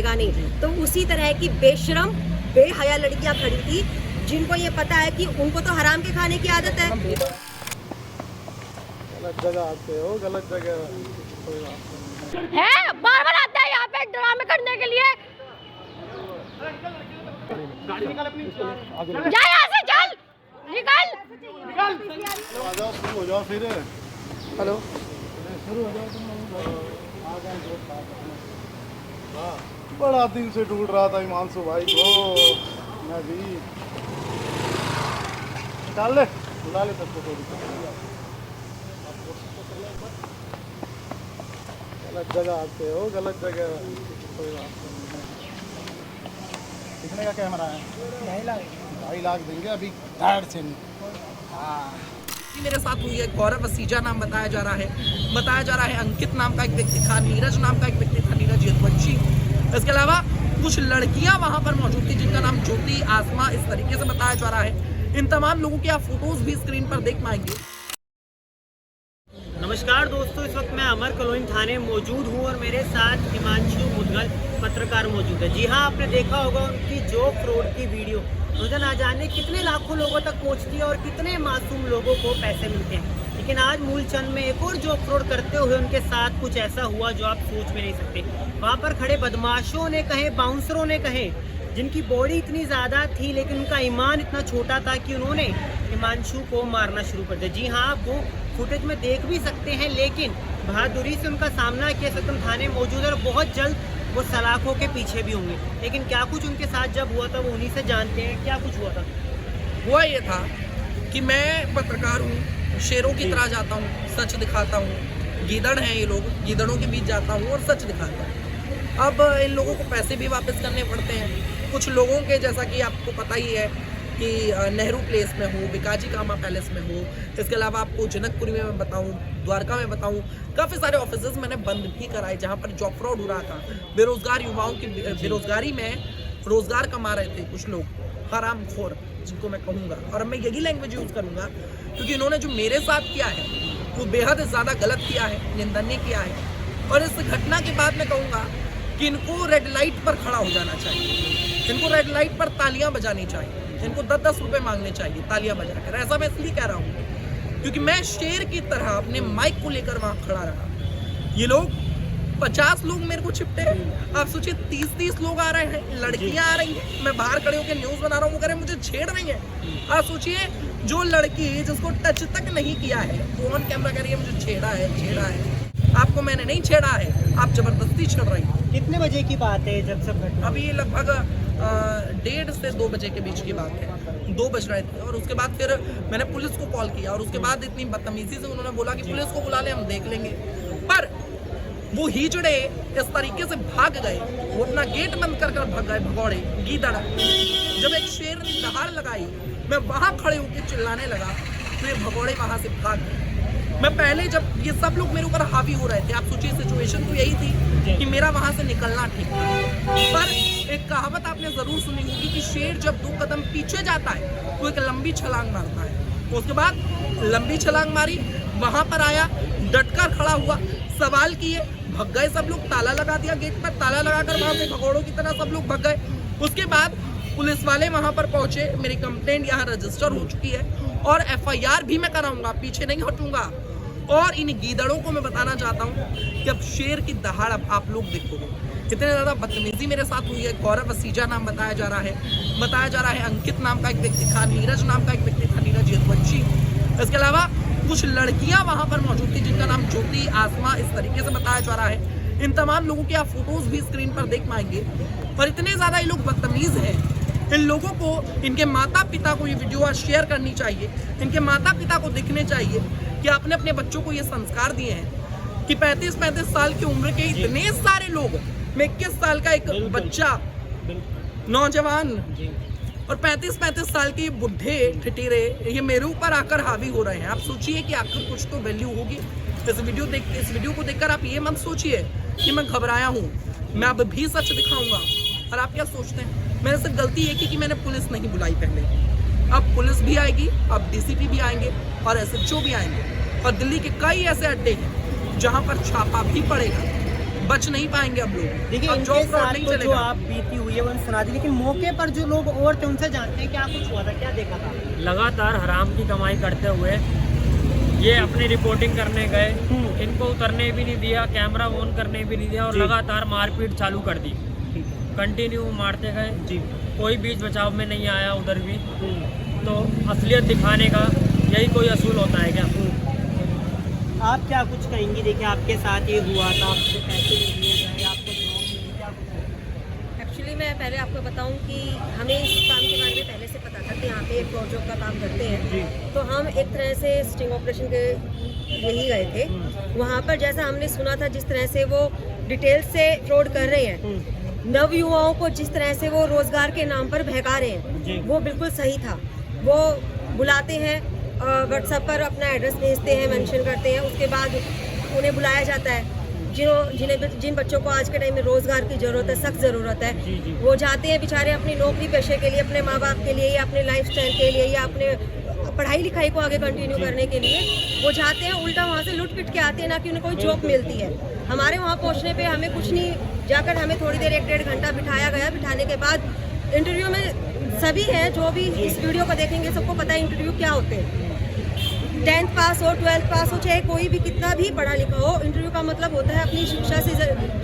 मिलेगा नहीं। तो उसी तरह की बेशरम बेहया लड़कियां खड़ी थी जिनको ये पता है कि उनको तो हराम के खाने की आदत है। गलत जगह आते हो, गलत जगह कोई बात नहीं है। बार-बार आता है यहाँ पे ड्रामे करने के लिए। गाड़ी निकाल अपनी, जा यहाँ से, चल निकल। आ जाओ, शुरू हो जाओ फिर। हेलो, शुरू हो जाओ तुम। हाँ, बड़ा दिन से ढूंढ रहा था हिमांशु भाई को मैं भी। निकाल ले, बुला ले सबको। गलत जगह आते हो, गलत जगह कोई बात नहीं। कितने का कैमरा है? 2.5 लाख देंगे अभी धड़ से। हाँ, मेरे साथ हुई है। गौरव वसीजा नाम बताया जा रहा है। अंकित नाम का एक व्यक्ति था, नीरज नाम का एक व्यक्ति था, नीरज यदवंशी। इसके अलावा कुछ लड़कियां वहां पर मौजूद थी जिनका नाम ज्योति, आसमा इस तरीके से बताया जा रहा है। इन तमाम लोगों के आप फोटोज भी स्क्रीन पर देख पाएंगे। नमस्कार दोस्तों, इस वक्त मैं अमर कॉलोनी थाने मौजूद हूँ और मेरे साथ हिमांशु मुदगल पत्रकार मौजूद है। जी हाँ, आपने देखा होगा उनकी जॉब फ्रॉड की वीडियो मुझे ना जाने कितने लाखों लोगों तक पहुँचती है और कितने मासूम लोगों को पैसे मिलते हैं। लेकिन आज मूलचंद में एक और जॉब फ्रॉड करते हुए उनके साथ कुछ ऐसा हुआ जो आप सोच भी नहीं सकते। वहाँ पर खड़े बदमाशों ने कहे, बाउंसरों ने कहे, जिनकी बॉडी इतनी ज़्यादा थी लेकिन उनका ईमान इतना छोटा था कि उन्होंने हिमांशु को मारना शुरू कर दिया। जी हाँ, आप वो फुटेज में देख भी सकते हैं, लेकिन बहादुरी से उनका सामना किया। सकम थाने मौजूद है और बहुत जल्द वो सलाखों के पीछे भी होंगे। लेकिन क्या कुछ उनके साथ जब हुआ था वो उन्हीं से जानते हैं। क्या कुछ हुआ था? हुआ ये था कि मैं पत्रकार हूँ, शेरों की तरह जाता हूँ, सच दिखाता हूँ। गीदड़ हैं ये लोग, गीदड़ों के बीच जाता हूँ और सच दिखाता हूँ। अब इन लोगों को पैसे भी वापस करने पड़ते हैं। कुछ लोगों के, जैसा कि आपको पता ही है कि नेहरू प्लेस में हो, बिकाजी कामा पैलेस में हो, इसके अलावा आपको जनकपुरी में मैं बताऊं, द्वारका में बताऊं, काफ़ी सारे ऑफिसेज मैंने बंद भी कराए जहां पर जॉब फ्रॉड हो रहा था। बेरोजगार युवाओं की बेरोजगारी में रोजगार कमा रहे थे कुछ लोग, हरामखोर जिनको मैं कहूँगा। और अब मैं यही लैंग्वेज यूज़ करूँगा क्योंकि इन्होंने जो मेरे साथ किया है वो बेहद ज़्यादा गलत किया है, निंदनीय किया है। और इस घटना के बाद मैं कहूँगा कि इनको रेड लाइट पर खड़ा हो जाना चाहिए, इनको रेड लाइट पर तालियां बजानी चाहिए, इनको 10-10 रुपए मांगने चाहिए तालियां बजाकर। ऐसा मैं इसलिए कह रहा हूँ क्योंकि मैं शेर की तरह अपने माइक को लेकर वहां खड़ा रहा। ये लोग 50 लोग मेरे को चिपटे हैं। आप सोचिए 30-30 लोग आ रहे हैं, लड़कियां आ रही हैं, मैं बाहर खड़े होकर न्यूज बना रहा हूँ, वो कह रहे मुझे छेड़ रही है। आप सोचिए जो लड़की जिसको टच तक नहीं किया है वो ऑन कैमरा कह रही है मुझे छेड़ा है। आपको मैंने नहीं छेड़ा है, आप जबरदस्ती छेड़ रही हो। कितने बजे की बात है जब सब घटना? अभी लगभग 1:30 से 2 बजे के बीच की बात है। 2 बज रहे थे और उसके बाद फिर मैंने पुलिस को कॉल किया और उसके बाद इतनी बदतमीजी से उन्होंने बोला कि पुलिस को बुला ले, हम देख लेंगे। पर वो हिजड़े इस तरीके से भाग गए, वो अपना गेट बंद कर भाग गए, भगौड़े गीदड़। जब एक शेर ने दहाड़ लगाई, मैं वहां खड़े होकर चिल्लाने लगा तो ये भगौड़े वहां से भाग गए। मैं पहले जब ये सब लोग मेरे ऊपर हावी हो रहे थे, आप सोचिए सिचुएशन तो यही थी कि मेरा वहां से निकलना ठीक था। पर एक कहावत आपने जरूर सुनी होगी कि शेर जब 2 कदम पीछे जाता है तो एक लंबी छलांग मारता है। उसके बाद लंबी छलांग मारी, वहां पर आया, डटकर खड़ा हुआ, सवाल किए, भग गए सब लोग। ताला लगा दिया गेट पर, ताला लगाकर वहां से भगौड़ों की तरह सब लोग भग गए। उसके बाद पुलिस वाले वहां पर पहुंचे, मेरी कंप्लेंट यहाँ रजिस्टर हो चुकी है और FIR भी मैं कराऊंगा, पीछे नहीं हटूंगा। और इन गीदड़ों को मैं बताना चाहता हूँ कि अब शेर की दहाड़ अब आप लोग देखोगे। इतने ज़्यादा बदतमीजी मेरे साथ हुई है। गौरव वसीजा नाम बताया जा रहा है। अंकित नाम का एक व्यक्ति था, नीरज नाम का एक व्यक्ति था, नीरज यदवंशी। इसके अलावा कुछ लड़कियां वहां पर मौजूद थी जिनका नाम ज्योति, आसमा इस तरीके से बताया जा रहा है। इन तमाम लोगों के आप फोटोज भी स्क्रीन पर देख पाएंगे। पर इतने ज़्यादा ये लोग बदतमीज हैं, इन लोगों को, इनके माता पिता को ये वीडियो आज शेयर करनी चाहिए। इनके माता पिता को देखने चाहिए कि आपने अपने बच्चों को ये संस्कार दिए हैं कि 35-35 साल की उम्र के इतने सारे लोग, मैं 21 साल का एक बच्चा, नौजवान और 35-35 साल के बुढ़े ठिठीरे ये मेरे ऊपर आकर हावी हो रहे हैं। आप सोचिए कि आखिर कुछ तो वैल्यू होगी। इस वीडियो को देखकर आप ये मत सोचिए कि मैं घबराया हूँ, मैं अब भी सच दिखाऊंगा। और आप क्या सोचते हैं? मेरे से गलती एक ही कि मैंने पुलिस नहीं बुलाई पहले। अब पुलिस भी आएगी, अब DCP भी आएंगे और SHO भी आएंगे। और दिल्ली के कई ऐसे अड्डे हैं जहां पर छापा भी पड़ेगा, बच नहीं पाएंगे अब लोग। देखिए अब इनके जॉब फ्रॉड साथ नहीं तो जो चलेगा। आप बीती हुई है वो सुना दी, लेकिन मौके पर जो लोग और थे उनसे जानते हैं क्या कुछ हुआ था, क्या देखा था? लगातार हराम की कमाई करते हुए ये अपनी रिपोर्टिंग करने गए, इनको उतरने भी नहीं दिया, कैमरा ऑन करने भी नहीं दिया और लगातार मारपीट चालू कर दी। कंटिन्यू मारते गए जी, कोई बीच बचाव में नहीं आया उधर भी। तो असलियत दिखाने का यही कोई असूल होता है क्या? आप क्या कुछ कहेंगी? देखिए आपके साथ ये हुआ था, आपसे पैसे ले लिए गए, आपको जॉब मिली, क्या कुछ हुआ? एक्चुअली मैं पहले आपको बताऊं कि हमें इस काम के बारे में पहले से पता था कि यहाँ पे एक प्रोजेक्ट का काम करते हैं। तो हम एक तरह से स्टिंग ऑपरेशन के यही गए थे। वहाँ पर जैसा हमने सुना था, जिस तरह से वो डिटेल से फ्रॉड कर रहे हैं, नव युवाओं को जिस तरह से वो रोजगार के नाम पर बहका रहे हैं, वो बिल्कुल सही था। वो बुलाते हैं, व्हाट्सएप पर अपना एड्रेस भेजते हैं, मेंशन करते हैं, उसके बाद उन्हें बुलाया जाता है। जिन बच्चों को आज के टाइम में रोजगार की जरूरत है, सख्त ज़रूरत है, वो जाते हैं बेचारे अपनी नौकरी पेशे के लिए, अपने माँ बाप के लिए या अपने लाइफस्टाइल के लिए या अपने पढ़ाई लिखाई को आगे कंटिन्यू करने के लिए वो जाते हैं, उल्टा वहाँ से लुट पिट के आते हैं, ना कि उन्हें कोई जॉब मिलती है। हमारे वहाँ पहुँचने पे हमें कुछ नहीं, जाकर हमें थोड़ी देर 1-1.5 घंटा बिठाया गया। बिठाने के बाद इंटरव्यू में सभी हैं जो भी इस वीडियो को देखेंगे सबको पता है इंटरव्यू क्या होते हैं। 10th पास हो, 12th पास हो, चाहे कोई भी कितना भी पढ़ा लिखा हो, इंटरव्यू का मतलब होता है अपनी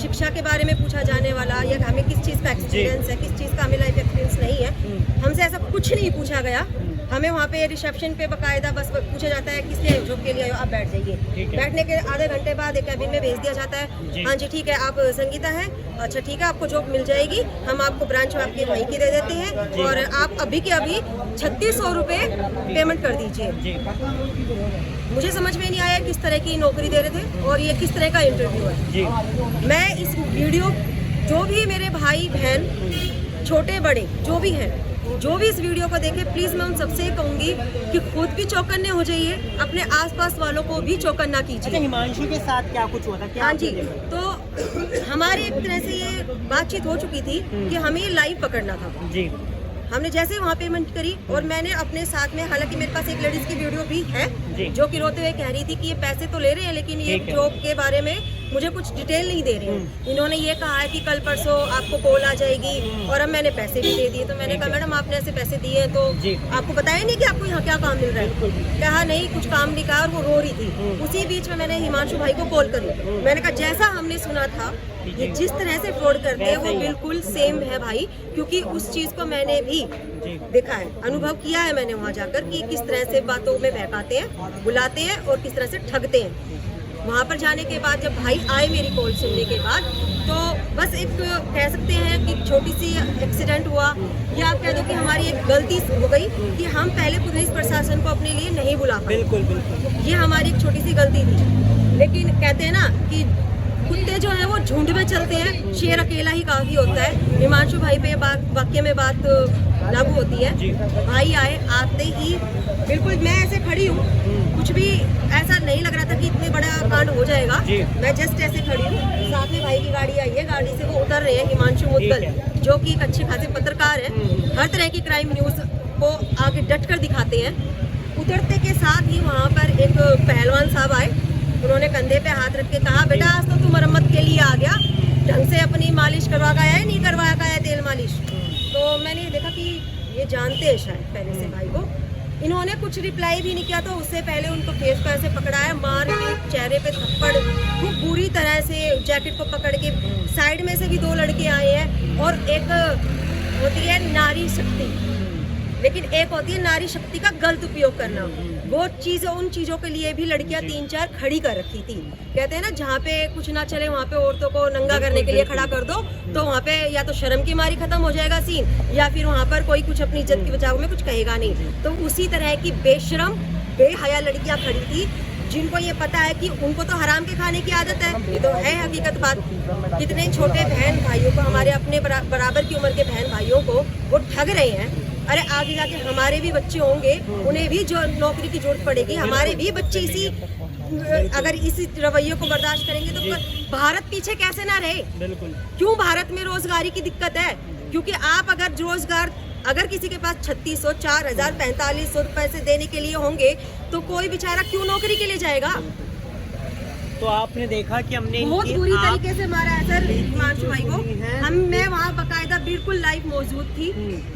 शिक्षा के बारे में पूछा जाने वाला, या हमें किस चीज़ का एक्सपीरियंस है, किस चीज़ का हमें लाइफ एक्सपीरियंस नहीं है। हमसे ऐसा कुछ नहीं पूछा गया। हमें वहाँ पे रिसेप्शन पे बाकायदा बस पूछा जाता है किस लिए जॉब के लिए आए हो, आप बैठ जाइए। बैठने के आधे घंटे बाद एक कैबिन में भेज दिया जाता है, हाँ जी ठीक है आप संगीता हैं, अच्छा ठीक है आपको जॉब मिल जाएगी, हम आपको ब्रांच आपकी वहीं की दे देते हैं और आप अभी के अभी 3600 रुपये पेमेंट कर दीजिए। मुझे समझ में नहीं आया किस तरह की नौकरी दे रहे थे और ये किस तरह का इंटरव्यू है। मैं इस वीडियो, जो भी मेरे भाई बहन छोटे बड़े जो भी हैं, जो भी इस वीडियो को देखे, प्लीज मैं उन सबसे कहूंगी कि खुद भी चौकन्ने हो जाइए, अपने आसपास वालों को भी चौकन्ना कीजिए। हिमांशु के साथ क्या कुछ हुआ था? क्या हाँ जी, तो हमारी एक तरह से ये बातचीत हो चुकी थी कि हमें लाइव पकड़ना था जी। हमने जैसे वहाँ पेमेंट करी और मैंने अपने साथ में, हालांकि मेरे पास एक लेडीज की वीडियो भी है जो कि रोते हुए कह रही थी कि ये पैसे तो ले रहे हैं लेकिन ये जॉब के बारे में मुझे कुछ डिटेल नहीं दे रही है। इन्होंने ये कहा है कि कल परसों आपको कॉल आ जाएगी और अब मैंने पैसे भी दे दिए। तो मैंने कहा मैडम आपने ऐसे पैसे दिए हैं तो आपको बताया नहीं कि आपको यहाँ क्या काम मिल रहा है? कहा नहीं कुछ काम नहीं कहा और वो रो रही थी। उसी बीच में मैंने हिमांशु भाई को कॉल करी। मैंने कहा जैसा हमने सुना था ये जिस तरह से फ्रॉड करते हैं वो बिल्कुल सेम है भाई, क्योंकि उस चीज को मैंने भी देखा है, अनुभव किया है मैंने वहाँ जाकर कि किस तरह से बातों में बहकाते हैं, बुलाते हैं और किस तरह से ठगते हैं। वहाँ पर जाने के बाद जब भाई आए मेरी कॉल सुनने के बाद, तो बस एक कह सकते हैं कि छोटी सी एक्सीडेंट हुआ या आप कह दो कि हमारी एक गलती हो गई कि हम पहले पुलिस प्रशासन को अपने लिए नहीं बुला पाए। बिल्कुल ये हमारी एक छोटी सी गलती थी। लेकिन कहते हैं ना कि कुत्ते जो है वो झुंड में चलते हैं, शेर अकेला ही काफी होता है। हिमांशु भाई पे वाक्य में बात लागू होती है। भाई आए, आते ही बिल्कुल मैं ऐसे खड़ी हूँ, कुछ भी ऐसा नहीं लग रहा था कि इतने बड़ा कांड हो जाएगा। मैं जस्ट ऐसे खड़ी हूँ, साथ में भाई की गाड़ी आई है, गाड़ी से वो उतर रहे हैं हिमांशु मुद्गल जो कि एक अच्छे खासे पत्रकार हैं, हर तरह की क्राइम न्यूज को आगे डट कर दिखाते हैं। उतरते के साथ ही वहाँ पर एक पहलवान साहब आए, उन्होंने कंधे पे हाथ रख के कहा बेटा आज तो तू मरम्मत के लिए आ गया, ढंग से अपनी मालिश करवा का है, नहीं करवाया का है तेल मालिश। तो मैंने देखा कि ये जानते हैं शायद पहले से भाई को। इन्होंने कुछ रिप्लाई भी नहीं किया, तो उससे पहले उनको फेस को ऐसे पकड़ाया, मार के चेहरे पे थप्पड़ खूब बुरी तरह से, जैकेट को पकड़ के। साइड में से भी 2 लड़के आए हैं और एक होती है नारी शक्ति, लेकिन एक होती है नारी शक्ति का गलत उपयोग करना। वो चीज़, उन चीज़ों के लिए भी लड़कियां 3-4 खड़ी कर रखी थी। कहते हैं ना जहाँ पे कुछ ना चले वहाँ पे औरतों को नंगा करने के लिए खड़ा कर दो, तो वहाँ पे या तो शर्म की मारी खत्म हो जाएगा सीन, या फिर वहाँ पर कोई कुछ अपनी इज्जत की बचाव में कुछ कहेगा नहीं। तो उसी तरह की बेशरम बेहया लड़कियां खड़ी थी जिनको ये पता है कि उनको तो हराम के खाने की आदत है। ये तो है हकीकत बात। कितने छोटे बहन भाइयों को, हमारे अपने बराबर की उम्र के बहन भाइयों को वो ठग रहे हैं। अरे आगे जाके हमारे भी बच्चे होंगे, उन्हें भी जो नौकरी की जरूरत पड़ेगी, हमारे भी बच्चे अगर इसी रवैये को बर्दाश्त करेंगे तो भारत पीछे कैसे ना रहे। बिल्कुल। क्यों भारत में रोजगारी की दिक्कत है? क्योंकि आप अगर किसी के पास 3600, 4000, 4500 रुपए से देने के लिए होंगे तो कोई बेचारा क्यों नौकरी के लिए जाएगा? तो आपने देखा कि हमने बहुत इनकी बुरी आप- तरीके से मारा है सर हिमांशु भाई को। हुई है। मैं वहाँ बकायदा बिल्कुल लाइव मौजूद थी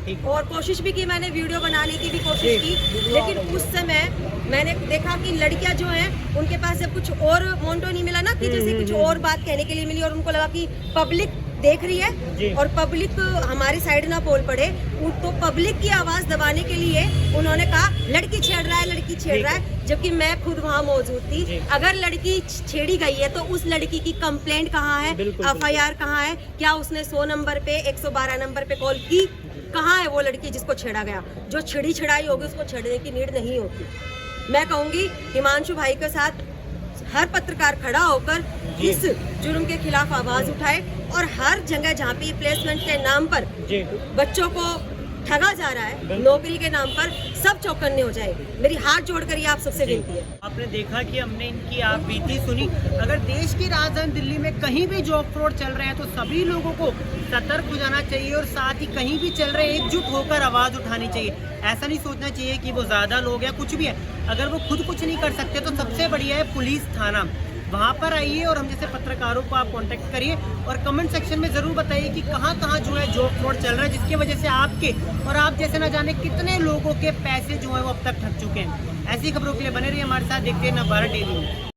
ठीक। और कोशिश भी की, मैंने वीडियो बनाने की भी कोशिश की, लेकिन उस समय मैंने देखा कि लड़कियां जो हैं उनके पास जब कुछ और मोन्टो नहीं मिला ना, कि जैसे कुछ और बात कहने के लिए मिली और उनको लगा कि पब्लिक देख रही है और पब्लिक हमारी साइड ना बोल पड़े, तो पब्लिक की आवाज दबाने के लिए उन्होंने कहा लड़की छेड़ रहा है, लड़की छेड़ रहा है, जबकि मैं खुद वहाँ मौजूद थी। अगर लड़की छेड़ी गई है तो उस लड़की की कंप्लेंट कहाँ है, FIR कहाँ है, क्या उसने 100 नंबर पे 112 नंबर पे कॉल की, कहाँ है वो लड़की जिसको छेड़ा गया? जो छिड़ाई होगी उसको छेड़ने की नीड नहीं होती। मैं कहूँगी हिमांशु भाई के साथ हर पत्रकार खड़ा होकर इस जुर्म के खिलाफ आवाज उठाए और हर जगह जहाँ पे प्लेसमेंट के नाम पर बच्चों को ठगा जा रहा है, नौकरी के नाम पर, सब चौकन्ने हो जाए। मेरी हाथ जोड़कर ये आप सबसे विनती है। आपने देखा कि हमने इनकी आप बीती सुनी। अगर देश की राजधानी दिल्ली में कहीं भी जॉब फ्रॉड चल रहे हैं तो सभी लोगों को सतर्क हो जाना चाहिए और साथ ही कहीं भी चल रहे एकजुट होकर आवाज उठानी चाहिए। ऐसा नहीं सोचना चाहिए कि वो ज्यादा लोग हैं, कुछ भी है, अगर वो खुद कुछ नहीं कर सकते तो सबसे बढ़िया है पुलिस थाना, वहाँ पर आइए और हम जैसे पत्रकारों को आप कांटेक्ट करिए और कमेंट सेक्शन में ज़रूर बताइए कि कहाँ कहाँ जो है जॉब फ्रॉड चल रहा है, जिसकी वजह से आपके और आप जैसे ना जाने कितने लोगों के पैसे जो है वो अब तक ठग चुके हैं। ऐसी खबरों के लिए बने रहिए हमारे साथ, देखते हैं नवभारत टीवी।